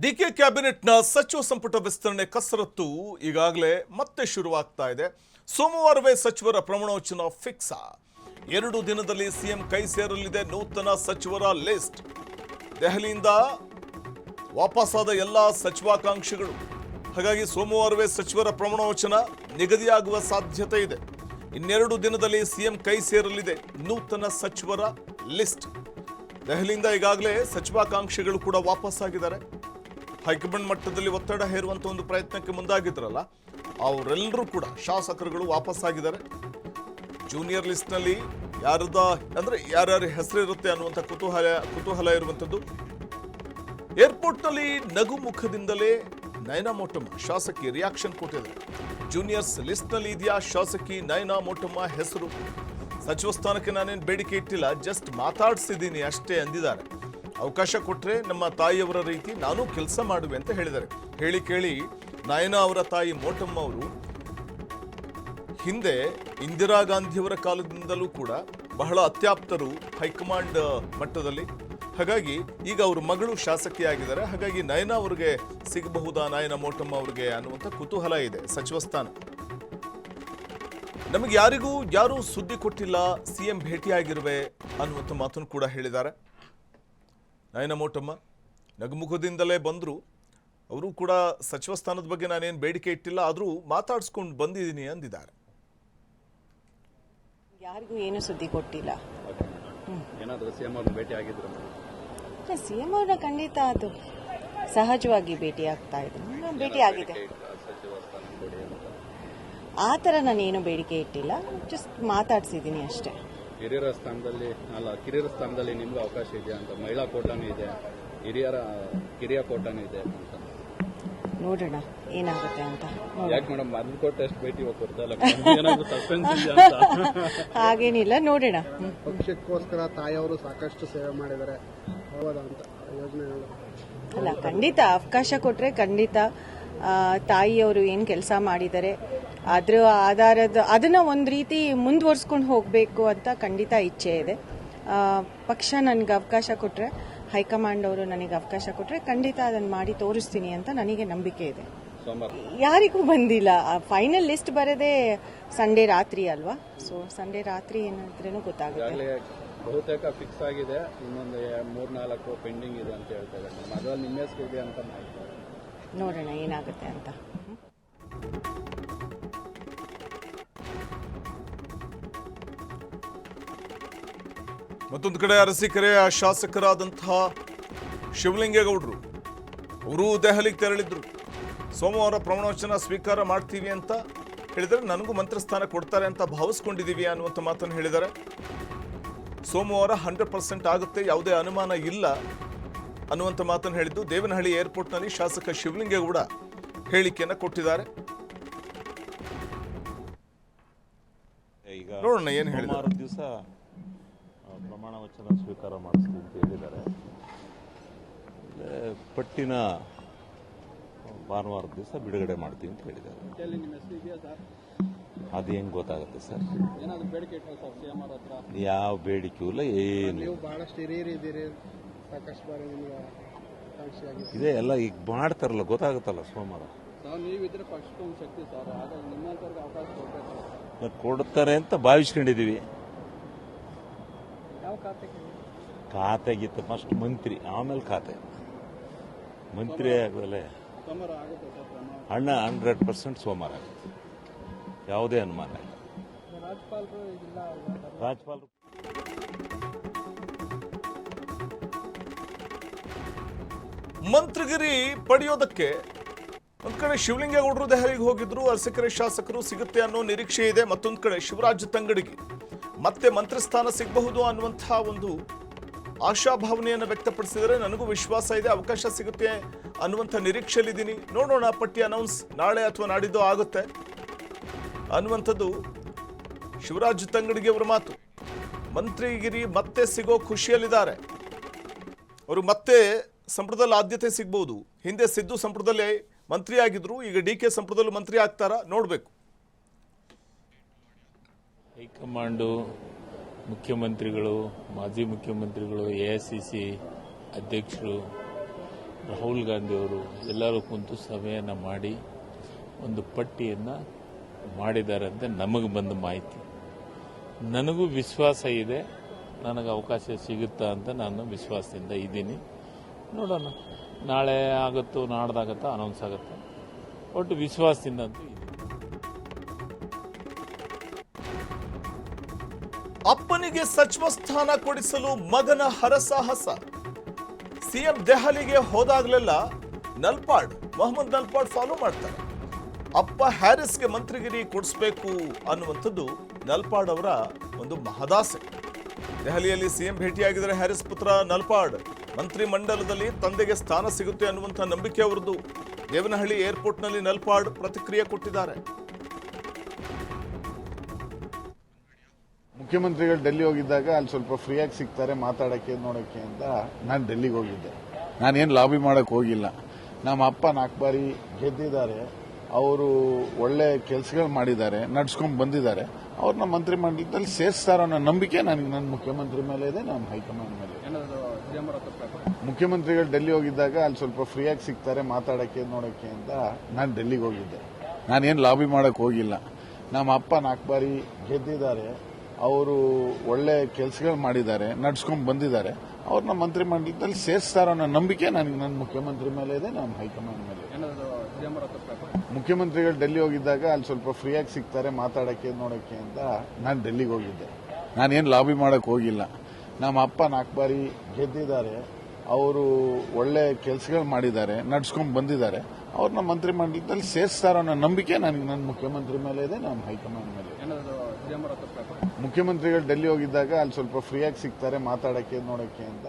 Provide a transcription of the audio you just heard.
DK ಕ್ಯಾಬಿನೆಟ್ನ ಸಚಿವ ಸಂಪುಟ ವಿಸ್ತರಣೆ ಕಸರತ್ತು ಈಗಾಗಲೇ ಮತ್ತೆ ಶುರುವಾಗ್ತಾ ಇದೆ. ಸೋಮವಾರವೇ ಸಚಿವರ ಪ್ರಮಾಣವಚನ ಫಿಕ್ಸ್. 2 ದಿನದಲ್ಲಿ ಸಿಎಂ ಕೈ ಸೇರಲಿದೆ ನೂತನ ಸಚಿವರ ಲಿಸ್ಟ್. ದೆಹಲಿಯಿಂದ ವಾಪಸ್ಸಾದ ಎಲ್ಲ ಸಚಿವಾಕಾಂಕ್ಷಿಗಳು. ಹಾಗಾಗಿ ಸೋಮವಾರವೇ ಸಚಿವರ ಪ್ರಮಾಣವಚನ ನಿಗದಿಯಾಗುವ ಸಾಧ್ಯತೆ ಇದೆ. 2 ದಿನದಲ್ಲಿ ಸಿಎಂ ಕೈ ಸೇರಲಿದೆ ನೂತನ ಸಚಿವರ ಲಿಸ್ಟ್. ದೆಹಲಿಯಿಂದ ಈಗಾಗಲೇ ಸಚಿವಾಕಾಂಕ್ಷಿಗಳು ಕೂಡ ವಾಪಸ್ಸಾಗಿದ್ದಾರೆ. ಹೈಕಮಾಂಡ್ ಮಟ್ಟದಲ್ಲಿ ಒತ್ತಡ ಹೇರುವಂತ ಒಂದು ಪ್ರಯತ್ನಕ್ಕೆ ಮುಂದಾಗಿದ್ರಲ್ಲ, ಅವರೆಲ್ಲರೂ ಕೂಡ ಶಾಸಕರುಗಳು ವಾಪಸ್ಸಾಗಿದ್ದಾರೆ. ಜೂನಿಯರ್ ಲಿಸ್ಟ್ನಲ್ಲಿ ಯಾರ್ಯಾರ ಹೆಸರಿರುತ್ತೆ ಅನ್ನುವಂಥ ಕುತೂಹಲ ಇರುವಂಥದ್ದು. ಏರ್ಪೋರ್ಟ್ನಲ್ಲಿ ನಗು ಮುಖದಿಂದಲೇ ನಯನಾ ಮೋಟಮ್ಮ ಶಾಸಕಿ ರಿಯಾಕ್ಷನ್ ಕೊಟ್ಟಿದ್ದಾರೆ. ಜೂನಿಯರ್ಸ್ ಲಿಸ್ಟ್ನಲ್ಲಿ ಇದೆಯಾ ಶಾಸಕಿ ನಯನಾ ಮೋಟಮ್ಮ ಹೆಸರು? ಸಚಿವ ಸ್ಥಾನಕ್ಕೆ ನಾನೇನು ಬೇಡಿಕೆ ಇಟ್ಟಿಲ್ಲ, ಜಸ್ಟ್ ಮಾತಾಡ್ಸಿದ್ದೀನಿ ಅಷ್ಟೇ ಅಂದಿದ್ದಾರೆ. ಅವಕಾಶ ಕೊಟ್ಟರೆ ನಮ್ಮ ತಾಯಿಯವರ ರೀತಿ ನಾನು ಕೆಲಸ ಮಾಡುವೆ ಅಂತ ಹೇಳಿದ್ದಾರೆ. ಹೇಳಿ ಕೇಳಿ ನಯನಾ ಅವರ ತಾಯಿ ಮೋಟಮ್ಮ ಅವರು ಹಿಂದೆ ಇಂದಿರಾ ಗಾಂಧಿಯವರ ಕಾಲದಿಂದಲೂ ಕೂಡ ಬಹಳ ಅತ್ಯಾಪ್ತರು ಹೈಕಮಾಂಡ್ ಮಟ್ಟದಲ್ಲಿ. ಹಾಗಾಗಿ ಈಗ ಅವ್ರ ಮಗಳು ಶಾಸಕಿಯಾಗಿದ್ದಾರೆ. ಹಾಗಾಗಿ ನಯನಾ ಅವರಿಗೆ ಸಿಗಬಹುದಾ, ನಯನಾ ಮೋಟಮ್ಮ ಅವರಿಗೆ ಅನ್ನುವಂಥ ಕುತೂಹಲ ಇದೆ. ಸಚಿವ ಸ್ಥಾನ ನಮಗೆ ಯಾರೂ ಸುದ್ದಿ ಕೊಟ್ಟಿಲ್ಲ, ಸಿಎಂ ಭೇಟಿಯಾಗಿರುವೆ ಅನ್ನುವಂಥ ಮಾತನ್ನು ಕೂಡ ಹೇಳಿದ್ದಾರೆ. ನಯನಾ ಮೋಟಮ್ಮ ನಗುಮುಖದಿಂದಲೇ ಬಂದರು. ಅವರು ಕೂಡ ಸಚಿವ ಸ್ಥಾನದ ಬಗ್ಗೆ ನಾನೇನು ಬೇಡಿಕೆ ಇಟ್ಟಿಲ್ಲ, ಆದರೂ ಮಾತಾಡಿಸ್ಕೊಂಡು ಬಂದಿದ್ದೀನಿ ಅಂದಿದ್ದಾರೆ. ಯಾರಿಗೂ ಏನು ಸುದ್ದಿ ಕೊಟ್ಟಿಲ್ಲ. ಏನಾದರೂ ಸಿಎಂ ಅವ್ರನ್ನ ಭೇಟಿ ಆಗಿದ್ರು? ಸಿಎಂ ಅವ್ರನ್ನ ಖಂಡಿತ ಅದು ಸಹಜವಾಗಿ ಭೇಟಿ ಆಗ್ತಾ ಇದ್ರು, ಭೇಟಿ ಆಗಿದೆ. ಆ ಥರ ನಾನೇನು ಬೇಡಿಕೆ ಇಟ್ಟಿಲ್ಲ, ಜಸ್ಟ್ ಮಾತಾಡ್ಸಿದ್ದೀನಿ ಅಷ್ಟೇ. ಕಿರಿಯರ ಸ್ಥಾನದಲ್ಲಿ ನಿಮ್ಗೆ ಅವಕಾಶ ಇದೆಯಾ ಅಂತ? ಮಹಿಳಾ ಕೋಟಾನು ಇದೆ, ಕಿರಿಯ ಕೋಟಾನು ಇದೆ ಅಂತ ನೋಡೋಣ ಏನಾಗುತ್ತೆ ಅಂತ. ಯಾಕೆ ಮೇಡಮ್ ಮೊದಲು ಕೊಟ್ಟು ಎಷ್ಟು ಭೇಟಿ ಹೋಗ್ತಿರ್ತಲ್ಲ, ಏನಾದ್ರು ಸಸ್ಪೆನ್ಸ್ ಇದೆಯಾ ಅಂತ? ಹಾಗೇನಿಲ್ಲ, ನೋಡೋಣ. ಪಕ್ಷಕ್ಕೋಸ್ಕರ ತಾಯಿಯವರು ಸಾಕಷ್ಟು ಸೇವೆ ಮಾಡಿದ್ದಾರೆ ಅಂತ ಯೋಜನೆ ಅಲ್ಲ, ಖಂಡಿತ ಅವಕಾಶ ಕೊಟ್ಟರೆ ಖಂಡಿತ ತಾಯಿಯವರು ಏನು ಕೆಲಸ ಮಾಡಿದ್ದಾರೆ ಅದರ ಅದನ್ನ ಒಂದು ರೀತಿ ಮುಂದುವರ್ಸ್ಕೊಂಡು ಹೋಗಬೇಕು ಅಂತ ಖಂಡಿತ ಇಚ್ಛೆ ಇದೆ. ಪಕ್ಷ ನನಗೆ ಅವಕಾಶ ಕೊಟ್ಟರೆ, ಹೈಕಮಾಂಡ್ ಅವರು ನನಗೆ ಅವಕಾಶ ಕೊಟ್ಟರೆ ಖಂಡಿತ ಅದನ್ನು ಮಾಡಿ ತೋರಿಸ್ತೀನಿ ಅಂತ ನನಗೆ ನಂಬಿಕೆ ಇದೆ. ಯಾರಿಗೂ ಬಂದಿಲ್ಲ. ಫೈನಲ್ ಲಿಸ್ಟ್ ಬರೋದೇ ಸಂಡೇ ರಾತ್ರಿ ಅಲ್ವಾ? ಸೊ ಸಂಡೇ ರಾತ್ರಿ ಏನಾದ್ರೂ ಗೊತ್ತಾಗುತ್ತೆ. ಬಹುತೇಕ ಫಿಕ್ಸ್ ಆಗಿದೆ, ಇನ್ನೊಂದು 3-4 ಪೆಂಡಿಂಗ್ ಇದೆ ಅಂತ ಹೇಳ್ತಾ ಇದ್ದಾರೆ. ಅದರಲ್ಲಿ ನಿಮ್ಮ ಹೆಸರು ಇದೆ ಅಂತ ಮಾಹಿತಿ. ನೋಡೋಣ ಏನಾಗುತ್ತೆ ಅಂತ. ಮತ್ತೊಂದು ಕಡೆ ಅರಸೀಕೆರೆಯ ಶಾಸಕರಾದಂತಹ ಶಿವಲಿಂಗೇಗೌಡರು ಅವರು ದೆಹಲಿಗೆ ತೆರಳಿದ್ರು. ಸೋಮವಾರ ಪ್ರಮಾಣವಚನ ಸ್ವೀಕಾರ ಮಾಡ್ತೀವಿ ಅಂತ ಹೇಳಿದರೆ, ನನಗೂ ಮಂತ್ರಿಸ್ಥಾನ ಕೊಡ್ತಾರೆ ಅಂತ ಭಾವಿಸ್ಕೊಂಡಿದ್ದೀವಿ ಅನ್ನುವಂಥ ಮಾತನ್ನು ಹೇಳಿದ್ದಾರೆ. ಸೋಮವಾರ 100% ಆಗುತ್ತೆ, ಯಾವುದೇ ಅನುಮಾನ ಇಲ್ಲ ಅನ್ನುವಂಥ ಮಾತನ್ನು ಹೇಳಿದ್ದು. ದೇವನಹಳ್ಳಿ ಏರ್ಪೋರ್ಟ್ನಲ್ಲಿ ಶಾಸಕ ಶಿವಲಿಂಗೇಗೌಡ ಹೇಳಿಕೆಯನ್ನು ಕೊಟ್ಟಿದ್ದಾರೆ. ಈಗ ನೋಡೋಣ ಏನು ಹೇಳಿದ್ದಾರೆ. ದಿವಸ ಪ್ರಮಾಣ ವಚನ ಸ್ವೀಕಾರ ಮಾಡಿಸ್ತೀವಿ ಅಂತ ಹೇಳಿದ್ದಾರೆ. ಪಟ್ಟಿನ ಭಾನುವಾರದ ದಿವಸ ಬಿಡುಗಡೆ ಮಾಡ್ತೀವಿ ಅಂತ ಹೇಳಿದ್ದಾರೆ. ಅದು ಹೆಂಗ್ ಗೊತ್ತಾಗುತ್ತೆ ಸರ್? ಯಾವ ಬೇಡಿಕೆಯೂ ಇಲ್ಲ, ಏನು ಬಹಳಷ್ಟು ಹಿರಿಯರಿದ್ದೀರಿ, ಸಾಕಷ್ಟು ಬಾರಿ ಇದೆ ಎಲ್ಲ ಈಗ ಮಾಡ್ತಾರಲ್ಲ, ಗೊತ್ತಾಗುತ್ತಲ್ಲ ಸೋಮವಾರ. ಕೊಡ್ತಾರೆ ಅಂತ ಭಾವಿಸ್ಕೊಂಡಿದೀವಿ. ಖಾತೆಗಿತ್ತ ಫಸ್ಟ್ ಮಂತ್ರಿ, ಆಮೇಲೆ ಖಾತೆ. ಮಂತ್ರಿ ಆದ್ಮೇಲೆ 100% ಸೋಮವಾರ ಆಗುತ್ತೆ, ಯಾವುದೇ ಅನುಮಾನ ಇಲ್ಲ. ರಾಜ್ಯಪಾಲರು ಮಂತ್ರಿಗಿರಿ ಪಡೆಯೋದಕ್ಕೆ ಒಂದ್ ಕಡೆ ಶಿವಲಿಂಗೇಗೌಡರು ದೆಹಲಿಗೆ ಹೋಗಿದ್ರು. ಅರಸೀಕೆರೆ ಶಾಸಕರು ಸಿಗುತ್ತೆ ಅನ್ನೋ ನಿರೀಕ್ಷೆ ಇದೆ. ಮತ್ತೊಂದು ಕಡೆ ಶಿವರಾಜ್ ತಂಗಡಗಿ ಮತ್ತೆ ಮಂತ್ರಿ ಸ್ಥಾನ ಸಿಗಬಹುದು ಅನ್ನುವಂತಹ ಒಂದು ಆಶಾಭಾವನೆಯನ್ನು ವ್ಯಕ್ತಪಡಿಸಿದರೆ, ನನಗೂ ವಿಶ್ವಾಸ ಇದೆ, ಅವಕಾಶ ಸಿಗುತ್ತೆ ಅನ್ನುವಂಥ ನಿರೀಕ್ಷೆಯಲ್ಲಿದ್ದೀನಿ. ನೋಡೋಣ, ಪಟ್ಟಿ ಅನೌನ್ಸ್ ನಾಳೆ ಅಥವಾ ನಾಡಿದ್ದು ಆಗುತ್ತೆ ಅನ್ನುವಂಥದ್ದು ಶಿವರಾಜ್ ತಂಗಡಗಿ ಅವರ ಮಾತು. ಮಂತ್ರಿಗಿರಿ ಮತ್ತೆ ಸಿಗೋ ಖುಷಿಯಲ್ಲಿದ್ದಾರೆ. ಅವರು ಮತ್ತೆ ಸಂಪುಟದಲ್ಲಿ ಆದ್ಯತೆ ಸಿಗಬಹುದು. ಹಿಂದೆ ಸಿದ್ದು ಸಂಪುಟದಲ್ಲಿ ಮಂತ್ರಿ ಆಗಿದ್ರು, ಈಗ ಡಿಕೆ ಸಂಪುಟದಲ್ಲೂ ಮಂತ್ರಿ ಆಗ್ತಾರಾ ನೋಡಬೇಕು. ಹೈಕಮಾಂಡು, ಮುಖ್ಯಮಂತ್ರಿಗಳು, ಮಾಜಿ ಮುಖ್ಯಮಂತ್ರಿಗಳು, AICC ಅಧ್ಯಕ್ಷರು ರಾಹುಲ್ ಗಾಂಧಿಯವರು ಎಲ್ಲರೂ ಕುಂತು ಸಭೆಯನ್ನು ಮಾಡಿ ಒಂದು ಪಟ್ಟಿಯನ್ನು ಮಾಡಿದ್ದಾರೆ ಅಂತ ನಮಗೆ ಬಂದ ಮಾಹಿತಿ. ನನಗೂ ವಿಶ್ವಾಸ ಇದೆ, ನನಗೆ ಅವಕಾಶ ಸಿಗುತ್ತಾ ಅಂತ ನಾನು ವಿಶ್ವಾಸದಿಂದ ಇದ್ದೀನಿ. ನೋಡೋಣ, ನಾಳೆ ಆಗುತ್ತೋ ನಾಡ್ದಾಗತ್ತೋ ಅನೌನ್ಸ್ ಆಗುತ್ತೆ. ಒಟ್ಟು ವಿಶ್ವಾಸದಿಂದ ಅಂತೂ ಇದೆ. ಅಪ್ಪನಿಗೆ ಸಚಿವ ಸ್ಥಾನ ಕೊಡಿಸಲು ಮಗನ ಹರಸಾಹಸ. ಸಿಎಂ ದೆಹಲಿಗೆ ಹೋದಾಗಲೆಲ್ಲ ಮೊಹಮ್ಮದ್ ನಲ್ಪಾಡ್ ಫಾಲೋ ಮಾಡ್ತಾರೆ. ಅಪ್ಪ ಹ್ಯಾರಿಸ್ಗೆ ಮಂತ್ರಿಗಿರಿ ಕೊಡಿಸಬೇಕು ಅನ್ನುವಂಥದ್ದು ನಲ್ಪಾಡ್ ಅವರ ಒಂದು ಮಹದಾಸೆ. ದೆಹಲಿಯಲ್ಲಿ ಸಿಎಂ ಭೇಟಿಯಾಗಿದ್ದಾರೆ ಹ್ಯಾರಿಸ್ ಪುತ್ರ ನಲ್ಪಾಡ್. ಮಂತ್ರಿ ಮಂಡಲದಲ್ಲಿ ತಂದೆಗೆ ಸ್ಥಾನ ಸಿಗುತ್ತೆ ಅನ್ನುವಂಥ ನಂಬಿಕೆ ಅವರದ್ದು. ದೇವನಹಳ್ಳಿ ಏರ್ಪೋರ್ಟ್ನಲ್ಲಿ ನಲ್ಪಾಡ್ ಪ್ರತಿಕ್ರಿಯೆ ಕೊಟ್ಟಿದ್ದಾರೆ. ಮುಖ್ಯಮಂತ್ರಿಗಳು ಡೆಲ್ಲಿ ಹೋಗಿದ್ದಾಗ ಅಲ್ಲಿ ಸ್ವಲ್ಪ ಫ್ರೀಯಾಗಿ ಸಿಗ್ತಾರೆ ಮಾತಾಡೋಕ್ಕೆ ನೋಡೋಕ್ಕೆ ಅಂತ ನಾನು ಡೆಲ್ಲಿಗೆ ಹೋಗಿದ್ದೆ. ನಾನೇನು ಲಾಬಿ ಮಾಡೋಕ್ಕೆ ಹೋಗಿಲ್ಲ. ನಮ್ಮ ಅಪ್ಪ 4 ಬಾರಿ ಗೆದ್ದಿದ್ದಾರೆ, ಅವರು ಒಳ್ಳೆ ಕೆಲಸಗಳು ಮಾಡಿದ್ದಾರೆ, ನಡ್ಸ್ಕೊಂಡು ಬಂದಿದ್ದಾರೆ. ಅವ್ರನ್ನ ಮಂತ್ರಿ ಮಂಡಲದಲ್ಲಿ ಸೇರಿಸ್ತಾರೋ ಅನ್ನೋ ನಂಬಿಕೆ ನನಗೆ ನನ್ನ ಮುಖ್ಯಮಂತ್ರಿ ಮೇಲೆ ಇದೆ, ನಮ್ಮ ಹೈಕಮಾಂಡ್ ಮೇಲೆ ಇದೆ. ಮುಖ್ಯಮಂತ್ರಿಗಳು ಡೆಲ್ಲಿ ಹೋಗಿದ್ದಾಗ ಅಲ್ಲಿ ಸ್ವಲ್ಪ ಫ್ರೀಯಾಗಿ ಸಿಗ್ತಾರೆ ಮಾತಾಡೋಕ್ಕೆ ನೋಡೋಕ್ಕೆ ಅಂತ ನಾನು ಡೆಲ್ಲಿಗೆ ಹೋಗಿದ್ದೆ. ನಾನೇನು ಲಾಬಿ ಮಾಡೋಕ್ಕೆ ಹೋಗಿಲ್ಲ. ನಮ್ಮ ಅಪ್ಪ 4 ಬಾರಿ ಗೆದ್ದಿದ್ದಾರೆ, ಅವರು ಒಳ್ಳೆ ಕೆಲಸಗಳು ಮಾಡಿದ್ದಾರೆ, ನಡ್ಸ್ಕೊಂಡು ಬಂದಿದ್ದಾರೆ. ಅವ್ರನ್ನ ಮಂತ್ರಿ ಮಂಡಲದಲ್ಲಿ ಸೇರಿಸ್ತಾರೋ ಅನ್ನೋ ನಂಬಿಕೆ ನನಗೆ ನನ್ನ ಮುಖ್ಯಮಂತ್ರಿ ಮೇಲೆ ಇದೆ, ನಮ್ಮ ಹೈಕಮಾಂಡ್ ಮೇಲೆ ಇದೆ. ಮುಖ್ಯಮಂತ್ರಿಗಳು ಡೆಲ್ಲಿ ಹೋಗಿದ್ದಾಗ ಅಲ್ಲಿ ಸ್ವಲ್ಪ ಫ್ರೀಯಾಗಿ ಸಿಗ್ತಾರೆ ಮಾತಾಡೋಕ್ಕೆ ನೋಡೋಕ್ಕೆ ಅಂತ ನಾನು ಡೆಲ್ಲಿಗೆ ಹೋಗಿದ್ದೆ. ನಾನೇನು ಲಾಬಿ ಮಾಡೋಕ್ಕೆ ಹೋಗಿಲ್ಲ. ನಮ್ಮ ಅಪ್ಪ 4 ಬಾರಿ ಗೆದ್ದಿದ್ದಾರೆ, ಅವರು ಒಳ್ಳೆ ಕೆಲಸಗಳು ಮಾಡಿದ್ದಾರೆ, ನಡ್ಸ್ಕೊಂಡು ಬಂದಿದ್ದಾರೆ. ಅವ್ರನ್ನ ಮಂತ್ರಿ ಮಂಡಲದಲ್ಲಿ ಸೇರಿಸ್ತಾರೋ ಅನ್ನೋ ನಂಬಿಕೆ ನನಗೆ ನನ್ನ ಮುಖ್ಯಮಂತ್ರಿ ಮೇಲೆ ಇದೆ, ನಮ್ಮ ಹೈಕಮಾಂಡ್ ಮೇಲೆ ಇದೆ. ಮುಖ್ಯಮಂತ್ರಿಗಳು ಡೆಲ್ಲಿ ಹೋಗಿದ್ದಾಗ ಅಲ್ಲಿ ಸ್ವಲ್ಪ ಫ್ರೀಯಾಗಿ ಸಿಗ್ತಾರೆ ಮಾತಾಡೋಕ್ಕೆ ನೋಡೋಕ್ಕೆ ಅಂತ